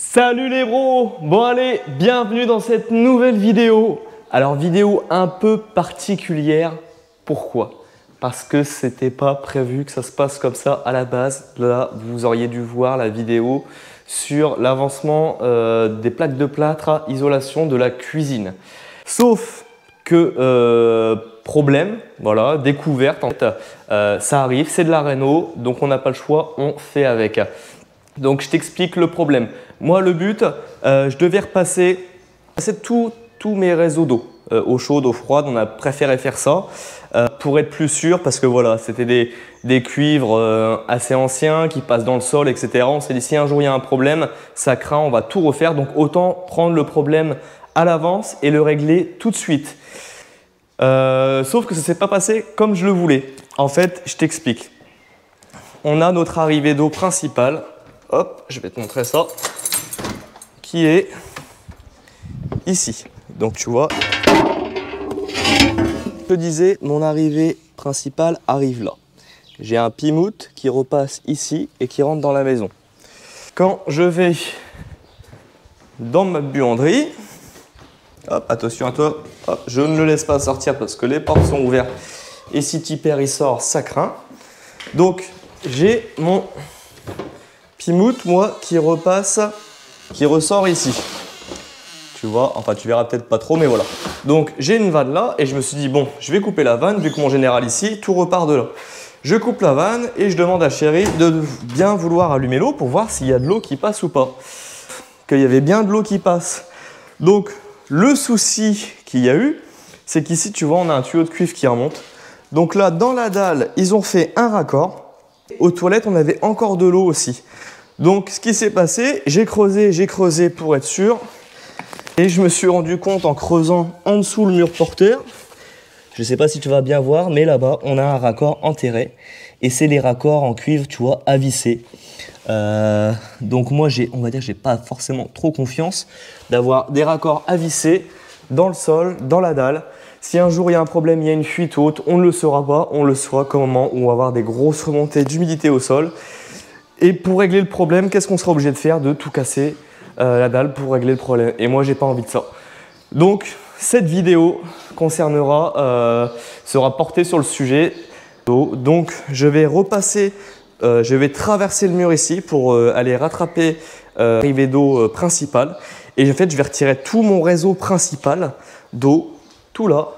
Salut les bros! Bon allez, bienvenue dans cette nouvelle vidéo. Alors vidéo un peu particulière. Pourquoi? Parce que c'était pas prévu que ça se passe comme ça à la base. Là, vous auriez dû voir la vidéo sur l'avancement des plaques de plâtre à isolation de la cuisine. Sauf que problème, voilà, découverte, en fait, ça arrive, c'est de la réno, donc on n'a pas le choix, on fait avec. Donc je t'explique le problème. Moi le but, je devais repasser tous mes réseaux d'eau, eau chaude, eau froide, on a préféré faire ça pour être plus sûr parce que voilà, c'était des cuivres assez anciens qui passent dans le sol, etc. On s'est dit si un jour il y a un problème, ça craint, on va tout refaire, donc autant prendre le problème à l'avance et le régler tout de suite. Sauf que ça ne s'est pas passé comme je le voulais. En fait, je t'explique. On a notre arrivée d'eau principale. Hop, je vais te montrer ça. Qui est ici. Donc tu vois, je te disais, mon arrivée principale arrive là. J'ai un pimout qui repasse ici et qui rentre dans la maison. Quand je vais dans ma buanderie, hop, attention à toi, hop, je ne le laisse pas sortir parce que les portes sont ouvertes. Et si tu perds, il sort, ça craint. Donc j'ai mon pimout, moi, qui ressort ici. Tu vois, enfin tu verras peut-être pas trop, mais voilà. Donc j'ai une vanne là et je me suis dit, bon, je vais couper la vanne vu que mon général ici, tout repart de là. Je coupe la vanne et je demande à Chéri de bien vouloir allumer l'eau pour voir s'il y a de l'eau qui passe ou pas. Qu'il y avait bien de l'eau qui passe. Donc le souci qu'il y a eu, c'est qu'ici, tu vois, on a un tuyau de cuivre qui remonte. Donc là, dans la dalle, ils ont fait un raccord. Aux toilettes, on avait encore de l'eau aussi. Donc, ce qui s'est passé, j'ai creusé pour être sûr. Et je me suis rendu compte en creusant en dessous le mur porteur. Je ne sais pas si tu vas bien voir, mais là-bas, on a un raccord enterré. Et c'est les raccords en cuivre, tu vois, à visser. Donc moi, on va dire que j'ai pas forcément trop confiance d'avoir des raccords à visser dans le sol, dans la dalle. Si un jour il y a un problème, il y a une fuite haute, on ne le saura pas. On le saura qu'au moment où on va avoir des grosses remontées d'humidité au sol. Et pour régler le problème, qu'est-ce qu'on sera obligé de faire? De tout casser la dalle pour régler le problème. Et moi, j'ai pas envie de ça. Donc, cette vidéo sera portée sur le sujet. Donc, je vais repasser, je vais traverser le mur ici pour aller rattraper l'arrivée d'eau principale. Et en fait, je vais retirer tout mon réseau principal d'eau, tout là,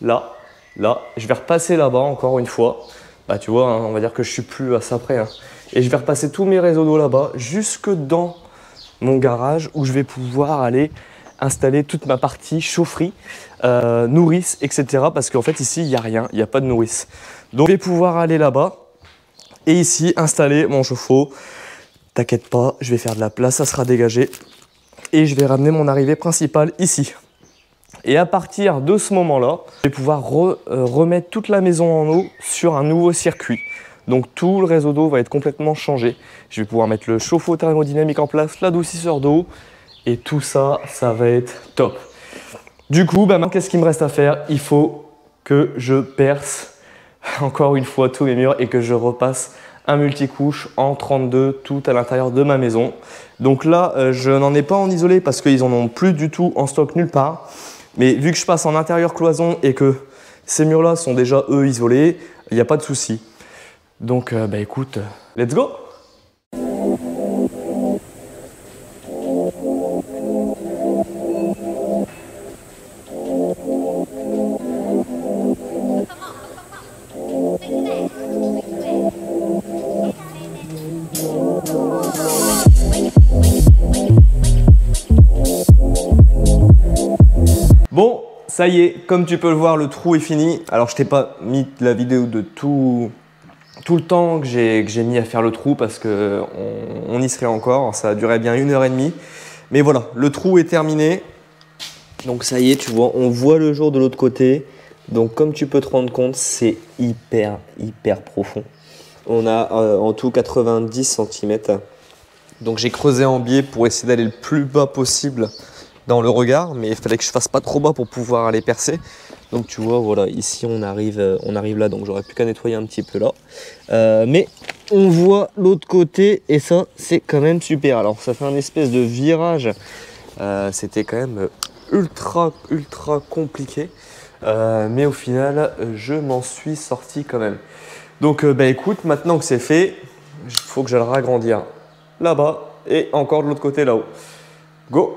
là, là. Je vais repasser là-bas encore une fois. Bah, tu vois, hein, on va dire que je suis plus à ça près. Hein. Et je vais repasser tous mes réseaux d'eau là-bas, jusque dans mon garage où je vais pouvoir aller installer toute ma partie chaufferie, nourrice, etc. Parce qu'en fait, ici, il n'y a rien, il n'y a pas de nourrice. Donc, je vais pouvoir aller là-bas et ici, installer mon chauffe-eau. T'inquiète pas, je vais faire de la place, ça sera dégagé. Et je vais ramener mon arrivée principale ici. Et à partir de ce moment-là, je vais pouvoir remettre toute la maison en eau sur un nouveau circuit. Donc tout le réseau d'eau va être complètement changé. Je vais pouvoir mettre le chauffe-eau thermodynamique en place, l'adoucisseur d'eau. Et tout ça, ça va être top. Du coup, bah, qu'est-ce qu'il me reste à faire? Il faut que je perce encore une fois tous mes murs et que je repasse un multicouche en 32 tout à l'intérieur de ma maison. Donc là, je n'en ai pas en isolé parce qu'ils en ont plus du tout en stock nulle part. Mais vu que je passe en intérieur cloison et que ces murs-là sont déjà eux isolés, il n'y a pas de souci. Donc bah écoute, let's go! Bon, ça y est, comme tu peux le voir, le trou est fini. Alors je t'ai pas mis la vidéo de tout le temps que j'ai mis à faire le trou parce qu'on y serait encore, ça a duré bien 1h30. Mais voilà, le trou est terminé. Donc ça y est, tu vois, on voit le jour de l'autre côté. Donc comme tu peux te rendre compte, c'est hyper profond. On a en tout 90 cm. Donc j'ai creusé en biais pour essayer d'aller le plus bas possible dans le regard. Mais il fallait que je fasse pas trop bas pour pouvoir aller percer. Donc tu vois, voilà, ici on arrive là, donc j'aurais plus qu'à nettoyer un petit peu là. Mais on voit l'autre côté et ça c'est quand même super. Alors ça fait un espèce de virage, c'était quand même ultra compliqué. Mais au final, je m'en suis sorti quand même. Donc bah écoute, maintenant que c'est fait, il faut que j'aille ragrandir là-bas et encore de l'autre côté là-haut. Go!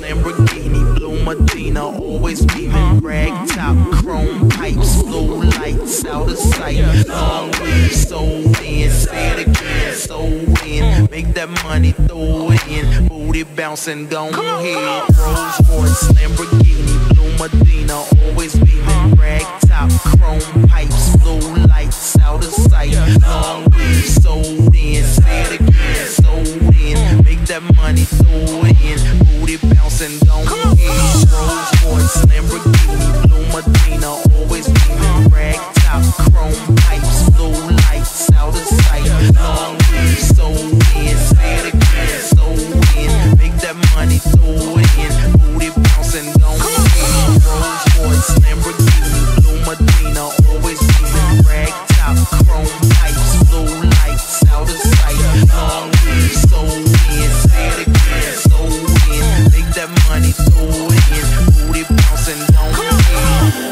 Lamborghini, blue Medina, always beaming, rag top, chrome pipes, blue lights out of sight, long weed, sold in, say it again, sold in, make that money, throw it in, booty bouncing, go ahead, Rolls Royce, Lamborghini, blue Medina, always beaming, rag top, chrome pipes, blue lights out of sight, long weed, sold in, say it again, sold in, make that money, throw it in, booty bouncing, go ahead, Rolls Royce, Lamborghini, blue Medina, always beaming, rag top, chrome pipes, blue lights out of sight, long weed, sold in, say it again, sold in, make that money, throw it in, booty bouncing, go ahead, Rolls Royce, Lamborghini, blue Medina, always beaming, rag top, chrome pipes, blue lights out of sight, long weed, sold in, say it again, sold in, make that money, throw it in, booty bouncing, go ahead.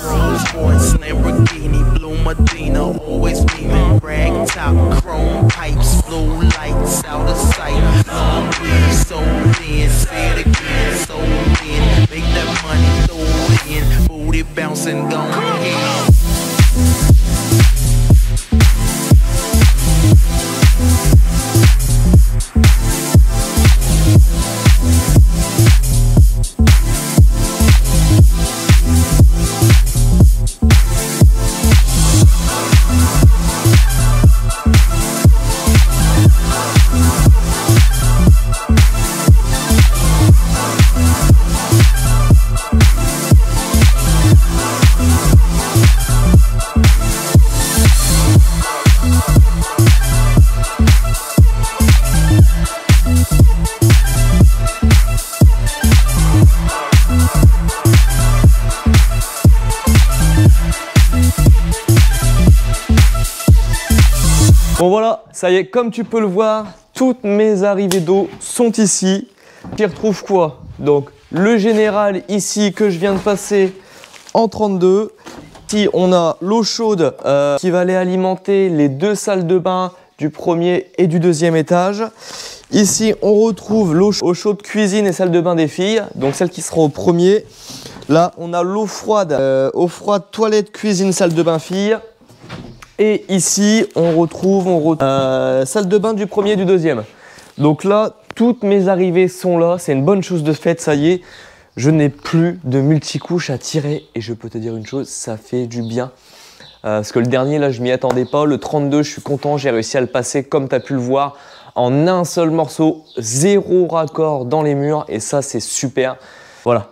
Rolls Royce, Lamborghini, blue Medina, always beaming, rag top, chrome pipes, blue lights out of sight, long weed, sold in, say it again, sold in, make that money, throw it in, booty bouncing, go ahead. Bon voilà, ça y est, comme tu peux le voir, toutes mes arrivées d'eau sont ici. J'y retrouve quoi? Donc le général ici que je viens de passer en 32. Ici on a l'eau chaude qui va aller alimenter les deux salles de bain du premier et du deuxième étage. Ici on retrouve l'eau chaude cuisine et salle de bain des filles, donc celle qui sera au premier. Là on a l'eau froide, toilette, cuisine, salle de bain filles. Et ici, on retrouve salle de bain du premier et du deuxième. Donc là, toutes mes arrivées sont là. C'est une bonne chose de fait, ça y est. Je n'ai plus de multicouches à tirer. Et je peux te dire une chose, ça fait du bien. Parce que le dernier, là, je m'y attendais pas. Le 32, je suis content. J'ai réussi à le passer, comme tu as pu le voir, en un seul morceau. Zéro raccord dans les murs. Et ça, c'est super. Voilà.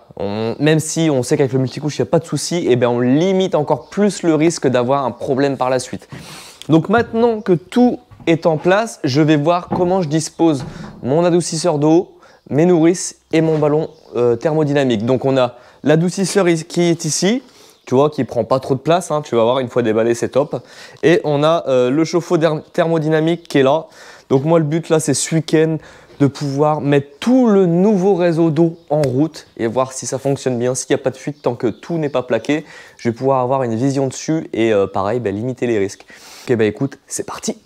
Même si on sait qu'avec le multicouche, il n'y a pas de souci, et bien on limite encore plus le risque d'avoir un problème par la suite. Donc maintenant que tout est en place, je vais voir comment je dispose mon adoucisseur d'eau, mes nourrices et mon ballon thermodynamique. Donc on a l'adoucisseur qui est ici, tu vois, qui prend pas trop de place, hein, tu vas voir, une fois déballé, c'est top. Et on a le chauffe-eau thermodynamique qui est là. Donc moi le but là c'est ce week-end de pouvoir mettre tout le nouveau réseau d'eau en route et voir si ça fonctionne bien, s'il n'y a pas de fuite tant que tout n'est pas plaqué. Je vais pouvoir avoir une vision dessus et pareil, limiter les risques. Ok, écoute, c'est parti.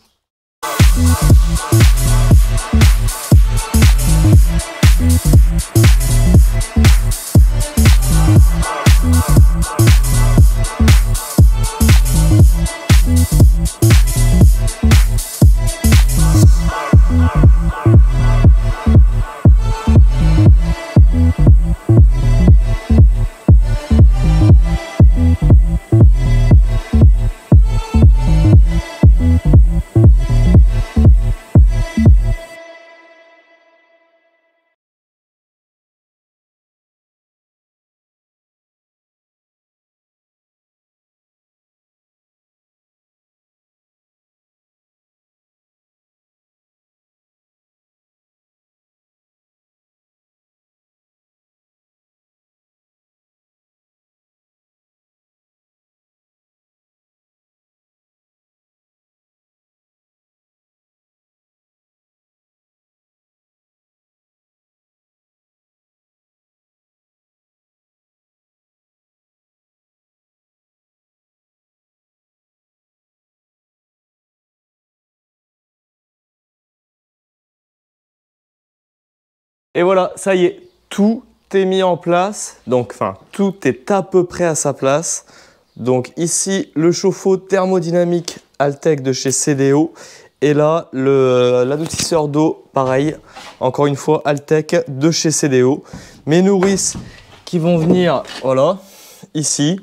Et voilà, ça y est, tout est mis en place. Donc, tout est à peu près à sa place. Donc ici, le chauffe-eau thermodynamique Altec de chez CDO. Et là, l'adoucisseur d'eau, pareil, encore une fois, Altec de chez CDO. Mes nourrices qui vont venir, voilà, ici.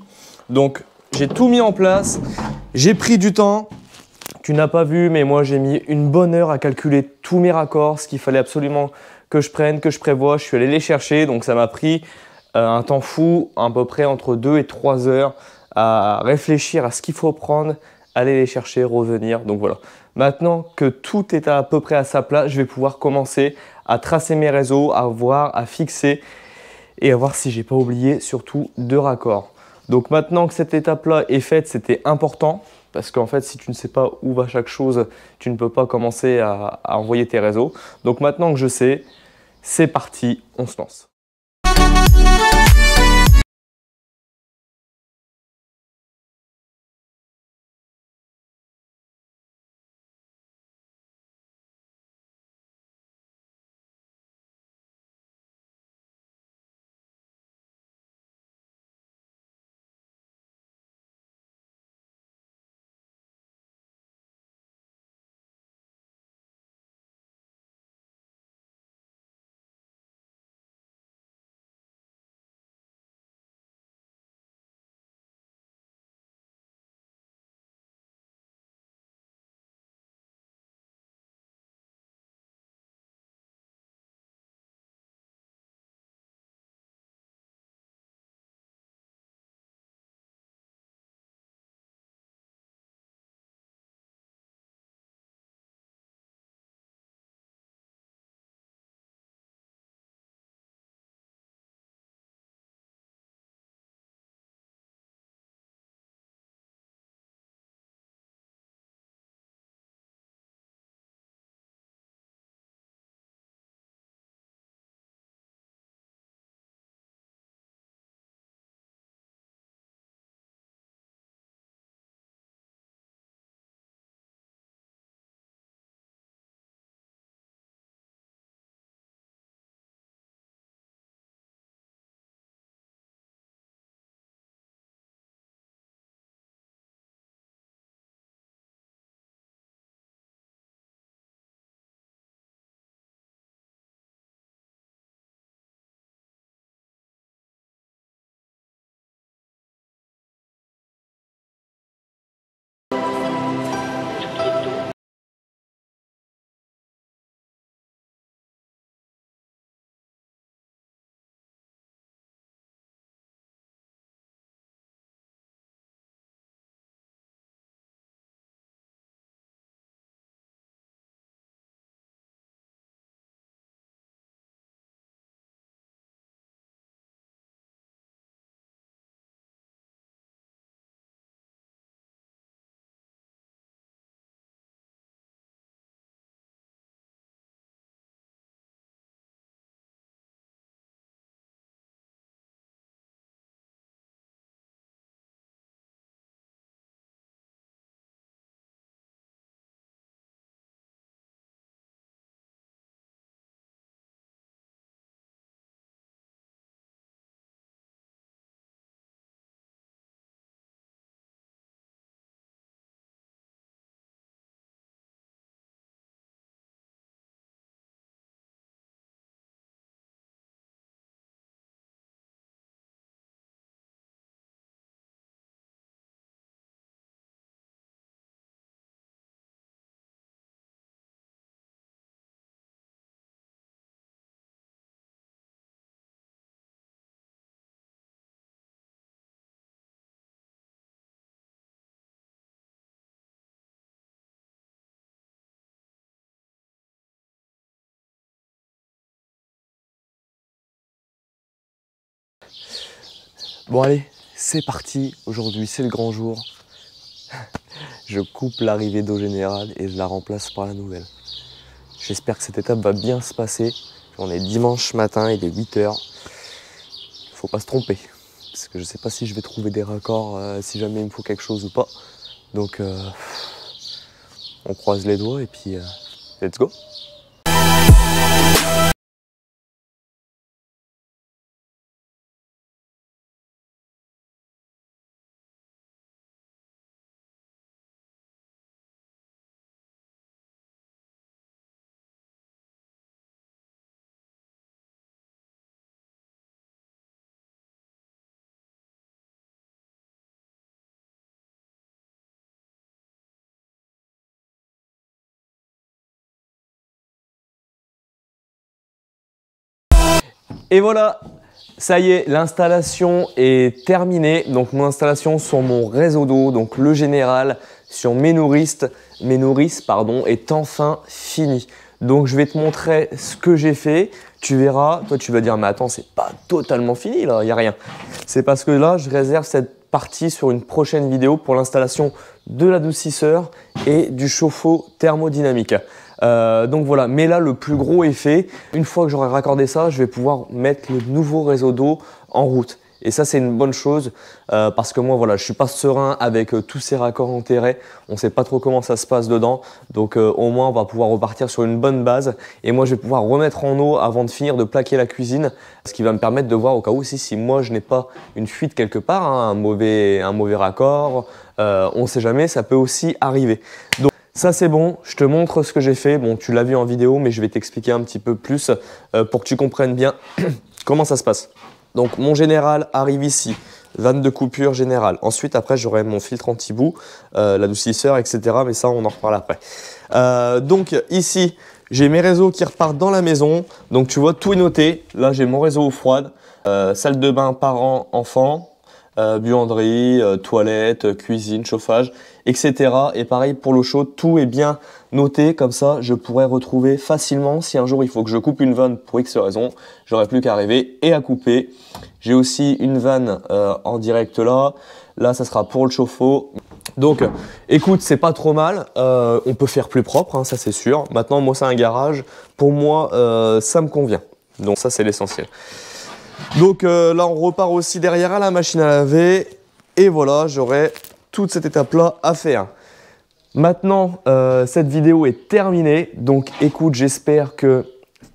Donc, j'ai tout mis en place. J'ai pris du temps. Tu n'as pas vu, mais moi, j'ai mis une bonne heure à calculer tous mes raccords, ce qu'il fallait absolument que je prenne, que je prévois. Je suis allé les chercher, donc ça m'a pris un temps fou, à peu près entre 2 et 3 heures à réfléchir à ce qu'il faut prendre, aller les chercher, revenir. Donc voilà. Maintenant que tout est à peu près à sa place, je vais pouvoir commencer à tracer mes réseaux, à voir, à fixer et à voir si j'ai pas oublié surtout 2 raccords. Donc maintenant que cette étape-là est faite, c'était important parce qu'en fait, si tu ne sais pas où va chaque chose, tu ne peux pas commencer à envoyer tes réseaux. Donc maintenant que je sais, c'est parti, on se lance. Bon allez, c'est parti. Aujourd'hui, c'est le grand jour. Je coupe l'arrivée d'eau générale et je la remplace par la nouvelle. J'espère que cette étape va bien se passer. On est dimanche matin, il est 8 h. Faut pas se tromper. Parce que je sais pas si je vais trouver des raccords, si jamais il me faut quelque chose ou pas. Donc on croise les doigts et puis let's go. Et voilà, ça y est, l'installation est terminée. Donc mon installation sur mon réseau d'eau, donc le général sur mes nourrices, est enfin finie. Donc je vais te montrer ce que j'ai fait. Tu verras, toi tu vas dire mais attends, c'est pas totalement fini là, il n'y a rien. C'est parce que là je réserve cette partie sur une prochaine vidéo pour l'installation de l'adoucisseur et du chauffe-eau thermodynamique. Donc voilà, mais là le plus gros est fait. Une fois que j'aurai raccordé ça, je vais pouvoir mettre le nouveau réseau d'eau en route. Et ça c'est une bonne chose parce que moi voilà, je suis pas serein avec tous ces raccords enterrés. On sait pas trop comment ça se passe dedans. Donc au moins on va pouvoir repartir sur une bonne base. Et moi je vais pouvoir remettre en eau avant de finir de plaquer la cuisine. Ce qui va me permettre de voir au cas où si moi je n'ai pas une fuite quelque part, hein, un mauvais raccord. On sait jamais, ça peut aussi arriver. Donc ça c'est bon, je te montre ce que j'ai fait. Bon, tu l'as vu en vidéo, mais je vais t'expliquer un petit peu plus pour que tu comprennes bien comment ça se passe. Donc mon général arrive ici, vanne de coupure générale. Ensuite, après, j'aurai mon filtre anti-boue, l'adoucisseur, etc. Mais ça, on en reparle après. Donc ici, j'ai mes réseaux qui repartent dans la maison. Donc tu vois, tout est noté. Là, j'ai mon réseau eau froide, salle de bain, parents, enfants. Buanderie, toilette, cuisine, chauffage, etc. Et pareil pour l'eau chaude, tout est bien noté, comme ça je pourrais retrouver facilement si un jour il faut que je coupe une vanne pour X raison, j'aurai plus qu'à arriver et à couper. J'ai aussi une vanne en direct là ça sera pour le chauffe-eau. Donc écoute, c'est pas trop mal, on peut faire plus propre, hein, ça c'est sûr. Maintenant moi c'est un garage, pour moi ça me convient, donc ça c'est l'essentiel. Donc là on repart aussi derrière à la machine à laver et voilà, j'aurai toute cette étape là à faire. Maintenant cette vidéo est terminée, donc écoute, j'espère que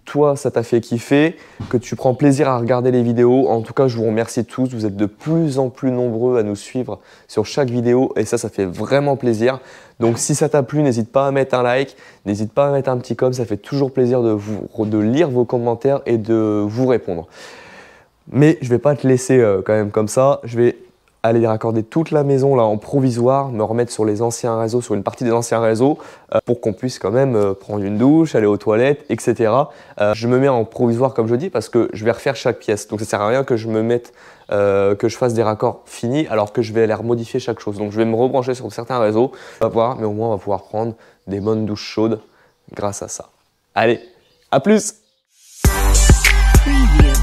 toi ça t'a fait kiffer, que tu prends plaisir à regarder les vidéos. En tout cas je vous remercie tous, vous êtes de plus en plus nombreux à nous suivre sur chaque vidéo et ça fait vraiment plaisir. Donc si ça t'a plu, n'hésite pas à mettre un like, n'hésite pas à mettre un petit com, ça fait toujours plaisir de lire vos commentaires et de vous répondre. Mais je ne vais pas te laisser quand même comme ça. Je vais aller raccorder toute la maison là en provisoire, me remettre sur les anciens réseaux, sur une partie des anciens réseaux, pour qu'on puisse quand même prendre une douche, aller aux toilettes, etc. Je me mets en provisoire comme je dis parce que je vais refaire chaque pièce. Donc ça ne sert à rien que je me mette, que je fasse des raccords finis alors que je vais aller remodifier chaque chose. Donc je vais me rebrancher sur certains réseaux, on va voir, mais au moins on va pouvoir prendre des bonnes douches chaudes grâce à ça. Allez, à plus! Preview.